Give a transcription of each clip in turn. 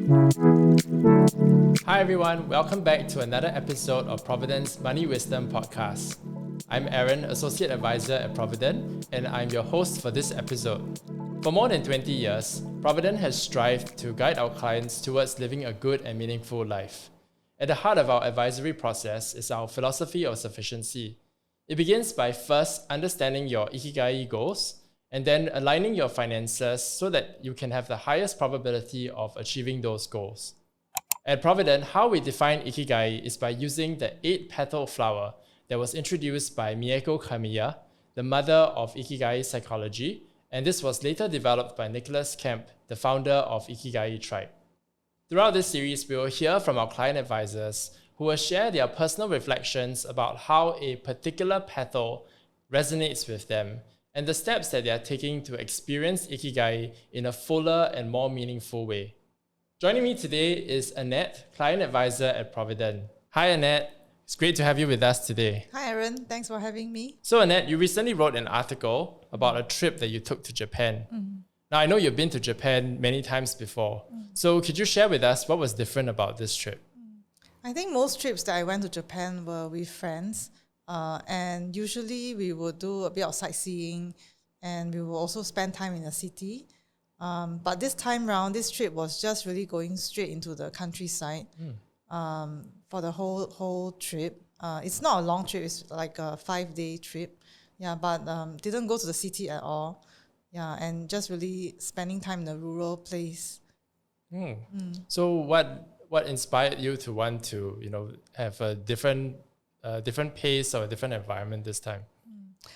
Hi everyone, welcome back to another episode of Providend's Money Wisdom Podcast. I'm Aaron, Associate Advisor at Providend, and I'm your host for this episode. For more than 20 years, Providend has strived to guide our clients towards living a good and meaningful life. At the heart of our advisory process is our philosophy of sufficiency. It begins by first understanding your Ikigai goals, and then aligning your finances so that you can have the highest probability of achieving those goals. At Providend, how we define Ikigai is by using the 8-petal flower that was introduced by Mieko Kamiya, the mother of Ikigai Psychology, and this was later developed by Nicolas Kemp, the founder of Ikigai Tribe. Throughout this series, we will hear from our client advisors who will share their personal reflections about how a particular petal resonates with them and the steps that they are taking to experience Ikigai in a fuller and more meaningful way. Joining me today is Annette, Client Advisor at Providend. Hi Annette, it's great to have you with us today. Hi Aaron, thanks for having me. So Annette, you recently wrote an article about a trip that you took to Japan. Now I know you've been to Japan many times before. So could you share with us what was different about this trip? I think most trips that I went to Japan were with friends. And usually we would do a bit of sightseeing and we will also spend time in the city. But this time round, this trip was just really going straight into the countryside for the whole trip. It's not a long trip, it's like a 5-day trip. Yeah, but didn't go to the city at all. Yeah, and just really spending time in a rural place. So what inspired you to want to, have a different pace or a different environment this time?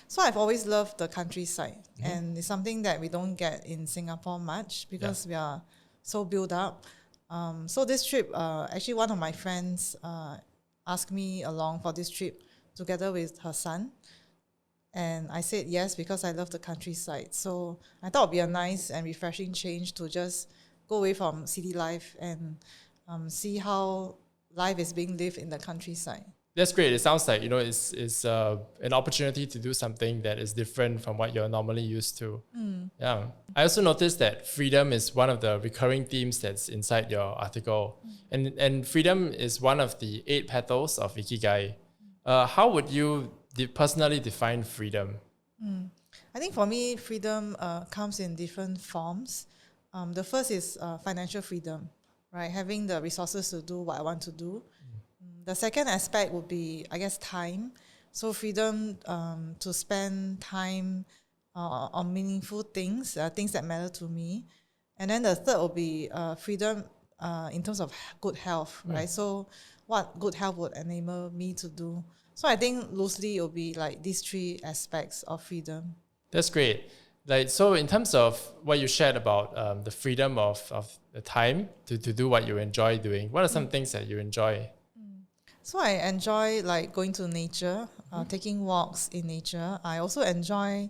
So I've always loved the countryside, and it's something that we don't get in Singapore much because we are so built up. So this trip, actually one of my friends asked me along for this trip together with her son. And I said yes because I love the countryside. So I thought it would be a nice and refreshing change to just go away from city life and see how life is being lived in the countryside. That's great. It sounds like, it's an opportunity to do something that is different from what you're normally used to. Yeah. I also noticed that freedom is one of the recurring themes that's inside your article. And freedom is one of the 8 petals of Ikigai. How would you personally define freedom? I think for me, freedom comes in different forms. The first is financial freedom, right? Having the resources to do what I want to do. The second aspect would be, I guess, time. So freedom to spend time on meaningful things, things that matter to me. And then the third would be freedom in terms of good health, right? So what good health would enable me to do. So I think loosely it will be like these 3 aspects of freedom. That's great. So in terms of what you shared about the freedom of the time to do what you enjoy doing, what are some things that you enjoy? So I enjoy going to nature, taking walks in nature. I also enjoy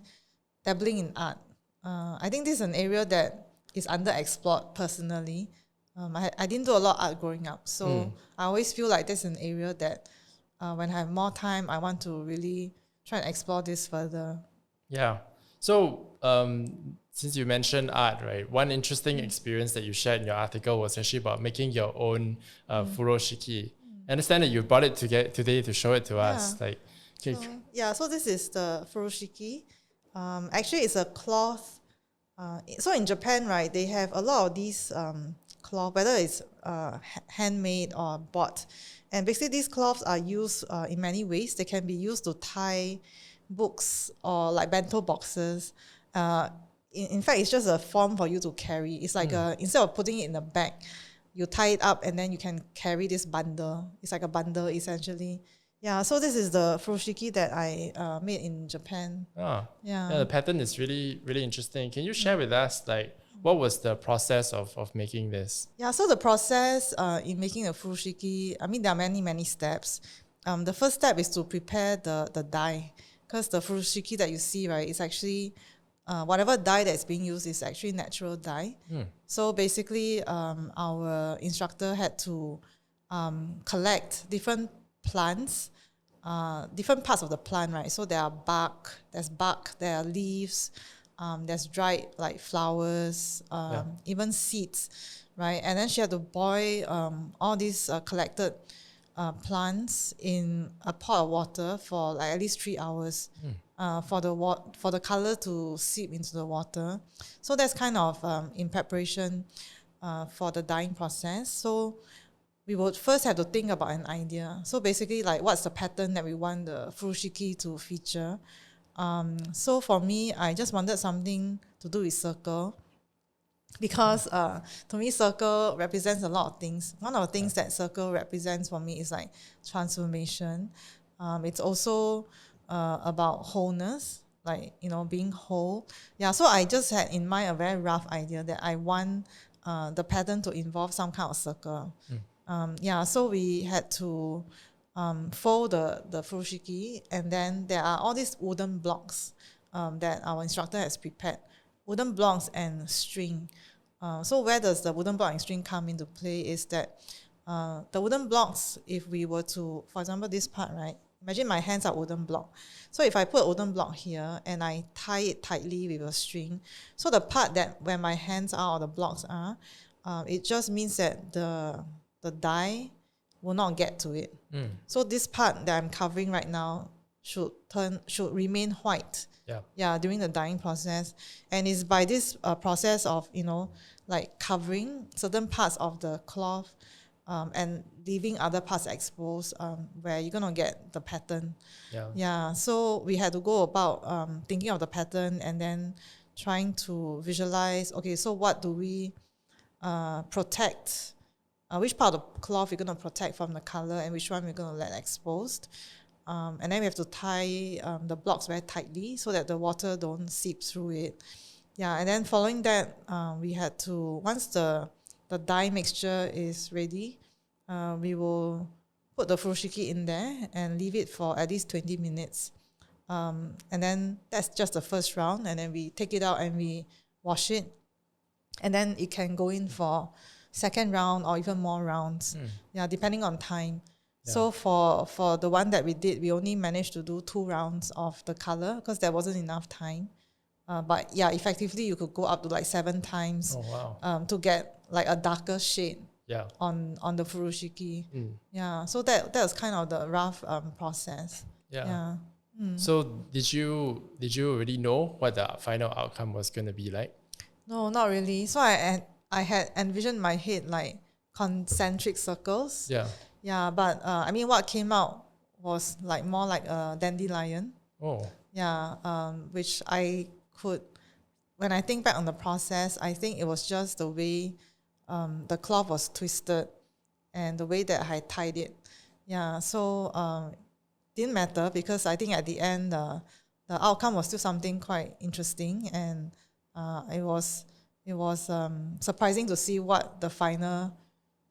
dabbling in art. I think this is an area that is underexplored personally. I didn't do a lot of art growing up. So I always feel like that's an area that when I have more time, I want to really try and explore this further. Yeah. So since you mentioned art, right, one interesting experience that you shared in your article was actually about making your own Furoshiki. I understand that you brought it today to show it to us. So this is the Furoshiki. Actually, it's a cloth. So in Japan, right, they have a lot of these cloth, whether it's handmade or bought. And basically, these cloths are used in many ways. They can be used to tie books or like bento boxes. In fact, it's just a form for you to carry. It's like instead of putting it in a bag, you tie it up and then you can carry this bundle. It's like a bundle essentially. Yeah, so this is the furoshiki that I made in Japan. Yeah, the pattern is really, really interesting. Can you share with us what was the process of making this? Yeah, so the process in making a furoshiki, I mean, there are many, many steps. The first step is to prepare the dye, because the furoshiki that you see, right, is actually whatever dye that's being used is actually natural dye. So basically, our instructor had to collect different plants, different parts of the plant, right? So there are bark, there are leaves, There's dried like flowers, even seeds, right? And then she had to boil all these collected plants in a pot of water for like at least 3 hours for the color to seep into the water. So that's kind of in preparation for the dyeing process. So we would first have to think about an idea. So basically, like, what's the pattern that we want the furoshiki to feature? So for me, I just wanted something to do with circle, because to me, circle represents a lot of things. One of the things that circle represents for me is like transformation. It's also about wholeness, like, being whole. Yeah, so I just had in mind a very rough idea that I want the pattern to involve some kind of circle. So we had to fold the furoshiki, and then there are all these wooden blocks that our instructor has prepared. Wooden blocks and string. So where does the wooden block and string come into play is that the wooden blocks, if we were to, for example, this part, right? Imagine my hands are wooden block. So if I put a wooden block here and I tie it tightly with a string, so the part that where my hands are or the blocks are, it just means that the dye will not get to it. So this part that I'm covering right now should remain white. During the dyeing process. And it's by this process of, like covering certain parts of the cloth and leaving other parts exposed where you're going to get the pattern. So we had to go about thinking of the pattern and then trying to visualize, okay, so what do we protect? Which part of the cloth you're going to protect from the color and which one we're going to let exposed. And then we have to tie the blocks very tightly so that the water don't seep through it. And then following that, we had to, once the dye mixture is ready, we will put the furoshiki in there and leave it for at least 20 minutes. And then that's just the first round, and then we take it out and we wash it. And then it can go in for second round or even more rounds, depending on time. So for the one that we did, we only managed to do 2 rounds of the color because there wasn't enough time. But effectively you could go up to like 7 times to get like a darker shade on the furoshiki. So that was kind of the rough process. So did you already know what the final outcome was going to be like? No, not really. So I had envisioned my head like concentric circles. But I mean, what came out was like more like a dandelion. Which I could, when I think back on the process, I think it was just the way the cloth was twisted and the way that I tied it. So didn't matter because I think at the end the outcome was still something quite interesting, and it was surprising to see what the final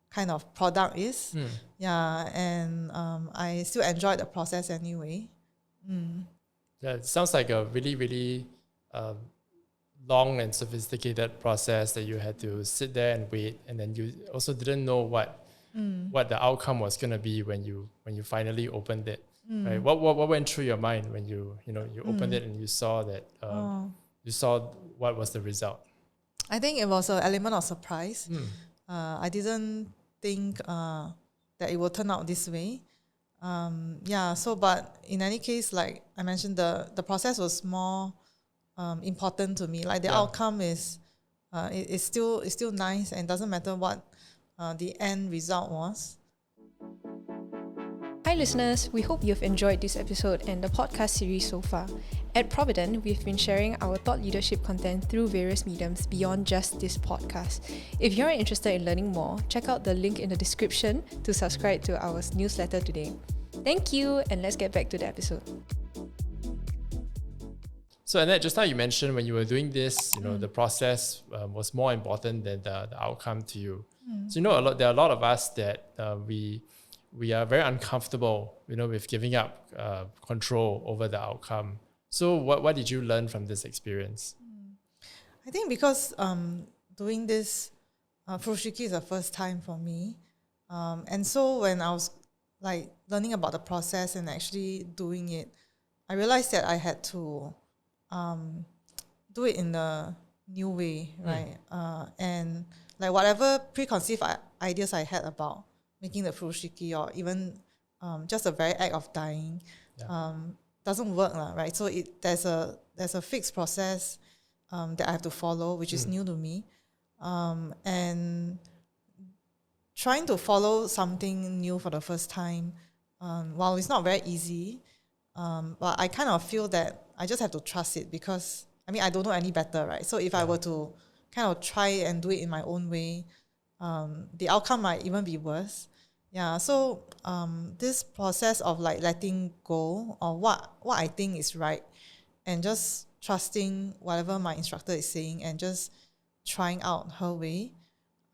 kind of product is. And I still enjoyed the process anyway. It sounds like a really, really long and sophisticated process that you had to sit there and wait, and then you also didn't know what the outcome was going to be when you finally opened it. Right? What went through your mind when you opened it and you saw that you saw what was the result? I think it was an element of surprise. I didn't think that it would turn out this way. But in any case, like I mentioned, the process was more important to me. Like the outcome is it's still nice, and doesn't matter what the end result was. Hi listeners, we hope you've enjoyed this episode and the podcast series so far. At Providend, we've been sharing our thought leadership content through various mediums beyond just this podcast. If you're interested in learning more, check out the link in the description to subscribe to our newsletter today. Thank you, and let's get back to the episode. So Annette, just now you mentioned when you were doing this, the process was more important than the outcome to you. So there are a lot of us that we are very uncomfortable, with giving up control over the outcome. So what did you learn from this experience? I think because doing this furoshiki is the first time for me. And so when I was like learning about the process and actually doing it, I realized that I had to do it in a new way, right? And like whatever preconceived ideas I had about making the furoshiki, or even just the very act of dyeing, doesn't work, right? So there's a fixed process that I have to follow, which is new to me, and trying to follow something new for the first time, while it's not very easy, but I kind of feel that I just have to trust it, because I mean I don't know any better, right? So if I were to kind of try and do it in my own way, the outcome might even be worse. Yeah, so this process of like letting go of what I think is right, and just trusting whatever my instructor is saying, and just trying out her way,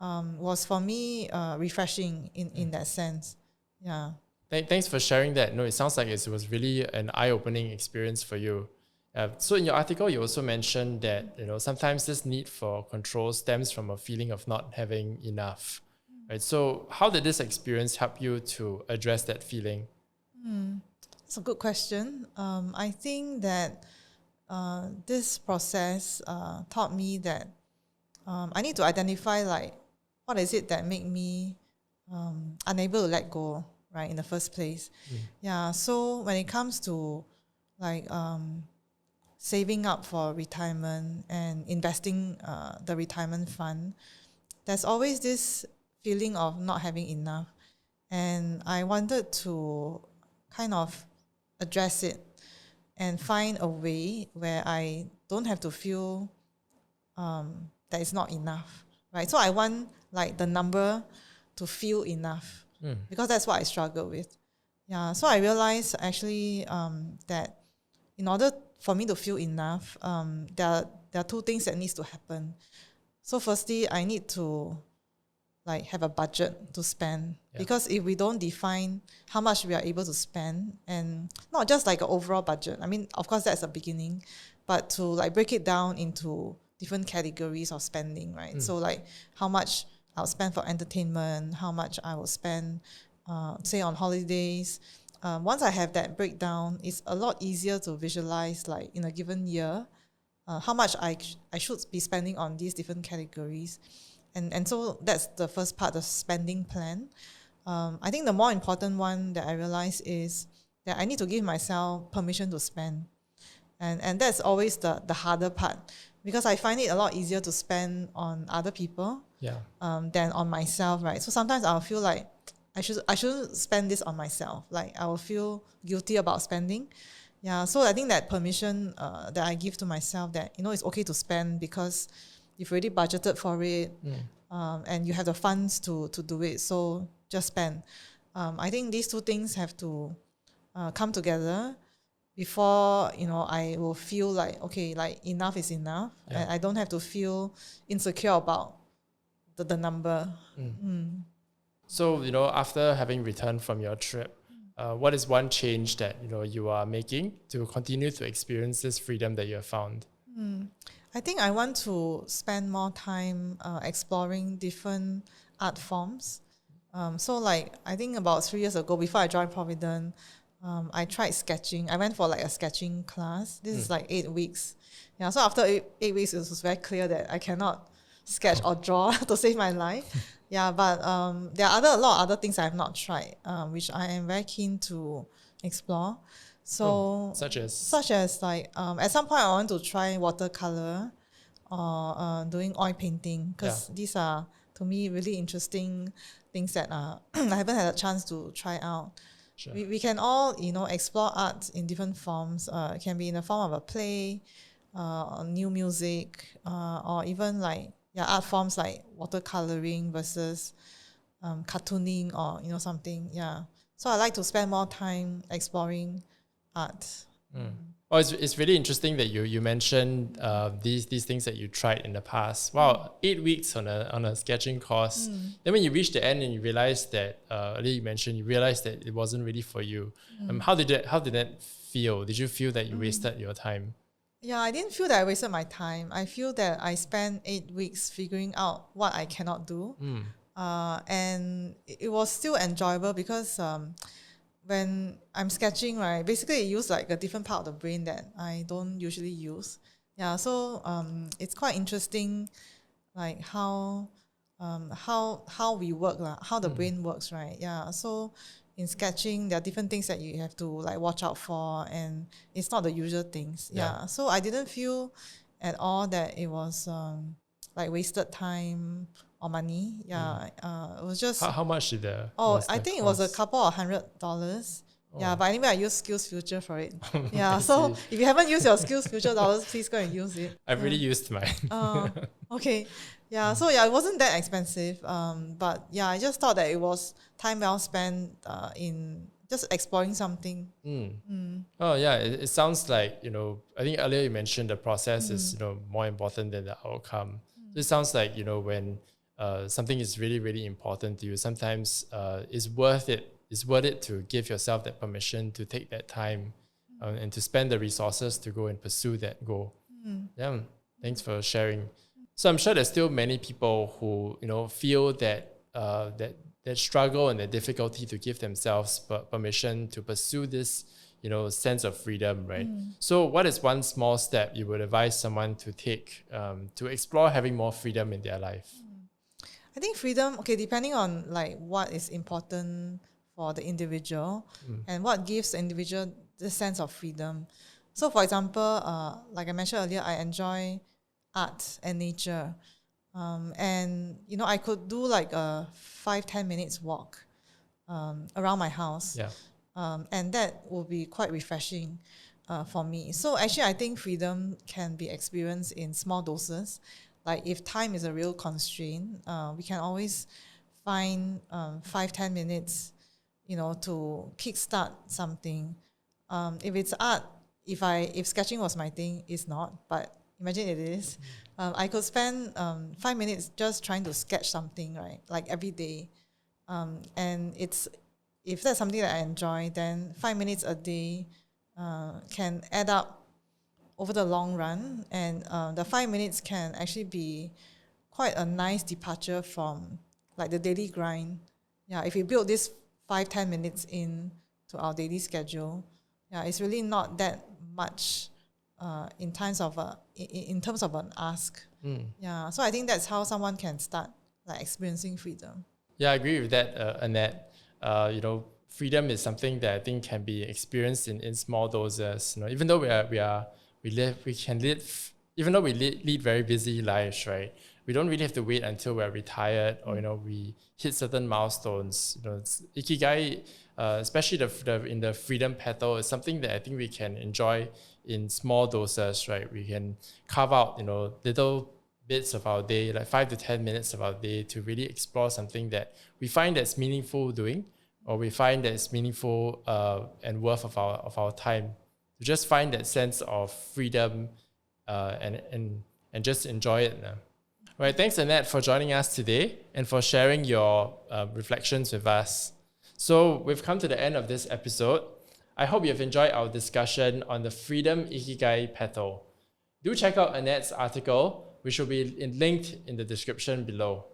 was for me refreshing in that sense. Yeah. Thanks for sharing that. No, it sounds like it was really an eye-opening experience for you. So in your article, you also mentioned that sometimes this need for control stems from a feeling of not having enough. Right. So how did this experience help you to address that feeling? That's a good question. I think that this process taught me that I need to identify like what is it that make me unable to let go, right, in the first place. Yeah. So when it comes to like saving up for retirement and investing the retirement fund, there's always this feeling of not having enough, and I wanted to kind of address it and find a way where I don't have to feel that it's not enough, right? So I want like the number to feel enough, because that's what I struggle with. Yeah, so I realized actually that in order for me to feel enough, there are two things that needs to happen. So firstly, I need to like have a budget to spend, because if we don't define how much we are able to spend, and not just like an overall budget, I mean of course that's a beginning, but to like break it down into different categories of spending, right? So like how much I'll spend for entertainment, how much I will spend say on holidays. Once I have that breakdown, it's a lot easier to visualize like in a given year how much I should be spending on these different categories. And so that's the first part, the spending plan. I think the more important one that I realize is that I need to give myself permission to spend. And that's always the harder part, because I find it a lot easier to spend on other people than on myself, right? So sometimes I'll feel like I shouldn't spend this on myself. Like I will feel guilty about spending. Yeah, so I think that permission that I give to myself, that it's okay to spend, because you've already budgeted for it, and you have the funds to do it, so just spend. I think these two things have to come together before I will feel like, okay, like enough is enough, and I don't have to feel insecure about the number. So after having returned from your trip, what is one change that you are making to continue to experience this freedom that you have found? I think I want to spend more time exploring different art forms. So like I think about 3 years ago, before I joined Providend, I tried sketching. I went for like a sketching class. This is like 8 weeks. Yeah, so after eight weeks, it was very clear that I cannot sketch or draw to save my life. Yeah, but there are a lot of other things I have not tried, which I am very keen to explore. So such as like at some point I want to try watercolor or doing oil painting, because these are to me really interesting things that I haven't had a chance to try out. Sure. We can all explore art in different forms. It can be in the form of a play, new music, or even like art forms like watercoloring versus cartooning, or something. Yeah, so I like to spend more time exploring art. Well, it's really interesting that you mentioned these things that you tried in the past. Wow, 8 weeks on a sketching course. Then when you reached the end and you realized that earlier you mentioned you realized that it wasn't really for you. How did that feel? Did you feel that you wasted your time? Yeah, I didn't feel that I wasted my time. I feel that I spent 8 weeks figuring out what I cannot do, and it was still enjoyable, because when I'm sketching, right, basically it uses like a different part of the brain that I don't usually use. Yeah, so it's quite interesting, like how we work, how the brain works, right? Yeah, so in sketching, there are different things that you have to like watch out for, and it's not the usual things. Yeah, so I didn't feel at all that it was like wasted time or money. Yeah, it was just How much did I think it was a couple of $100. Yeah, but anyway, I use Skills Future for it. Yeah, so see. if you haven't used your Skills Future dollars, please go and use it. I've really used mine. Okay. Yeah, so yeah, it wasn't that expensive. But yeah, I just thought that it was time well spent in just exploring something. Oh yeah, it sounds like, I think earlier you mentioned the process is, more important than the outcome. So it sounds like, when something is really, really important to you, sometimes it's worth it to give yourself that permission to take that time and to spend the resources to go and pursue that goal. Yeah, thanks for sharing. So I'm sure there's still many people who feel that that struggle and the difficulty to give themselves permission to pursue this sense of freedom, right? So what is one small step you would advise someone to take to explore having more freedom in their life? I think freedom, okay, depending on like what is important for the individual and what gives the individual the sense of freedom. So for example, like I mentioned earlier, I enjoy art and nature. And I could do like a 5-10 minutes walk around my house. Yeah. And that will be quite refreshing for me. So actually, I think freedom can be experienced in small doses. Like if time is a real constraint, we can always find 5-10 minutes, to kickstart something. If it's art, if sketching was my thing, it's not, but imagine it is. I could spend 5 minutes just trying to sketch something, right? Like every day. And if that's something that I enjoy, then 5 minutes a day can add up over the long run. And the 5 minutes can actually be quite a nice departure from like the daily grind. Yeah, if we build this 5-10 minutes in to our daily schedule, yeah, it's really not that much in terms of an ask. Yeah, so I think that's how someone can start like experiencing freedom. Yeah, I agree with that, Annette. Freedom is something that I think can be experienced in small doses. Even though even though we lead very busy lives, right? We don't really have to wait until we're retired or we hit certain milestones. Ikigai, especially in the freedom petal, is something that I think we can enjoy in small doses, right? We can carve out little bits of our day, like 5 to 10 minutes of our day, to really explore something that we find that's meaningful doing, or we find that's meaningful and worth of our time. To just find that sense of freedom and just enjoy it. All right, thanks Annette for joining us today and for sharing your reflections with us. So we've come to the end of this episode. I hope you have enjoyed our discussion on the Freedom Ikigai petal. Do check out Annette's article, which will be linked in the description below.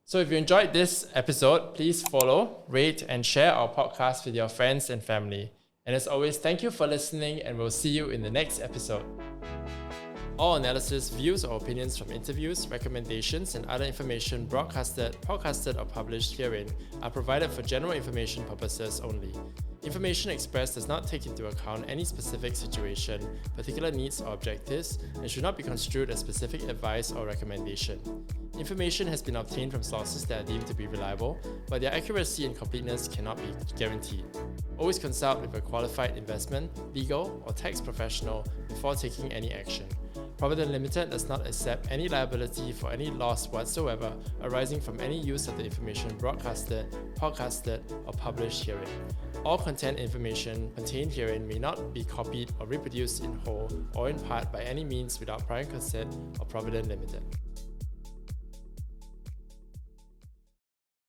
So if you enjoyed this episode, please follow, rate, and share our podcast with your friends and family. And as always, thank you for listening, and we'll see you in the next episode. All analysis, views, or opinions from interviews, recommendations, and other information broadcasted, podcasted, or published herein are provided for general information purposes only. Information expressed does not take into account any specific situation, particular needs, or objectives, and should not be construed as specific advice or recommendation. Information has been obtained from sources that are deemed to be reliable, but their accuracy and completeness cannot be guaranteed. Always consult with a qualified investment, legal, or tax professional before taking any action. Providend Limited does not accept any liability for any loss whatsoever arising from any use of the information broadcasted, podcasted, or published herein. All content information contained herein may not be copied or reproduced in whole or in part by any means without prior consent of Providend Limited.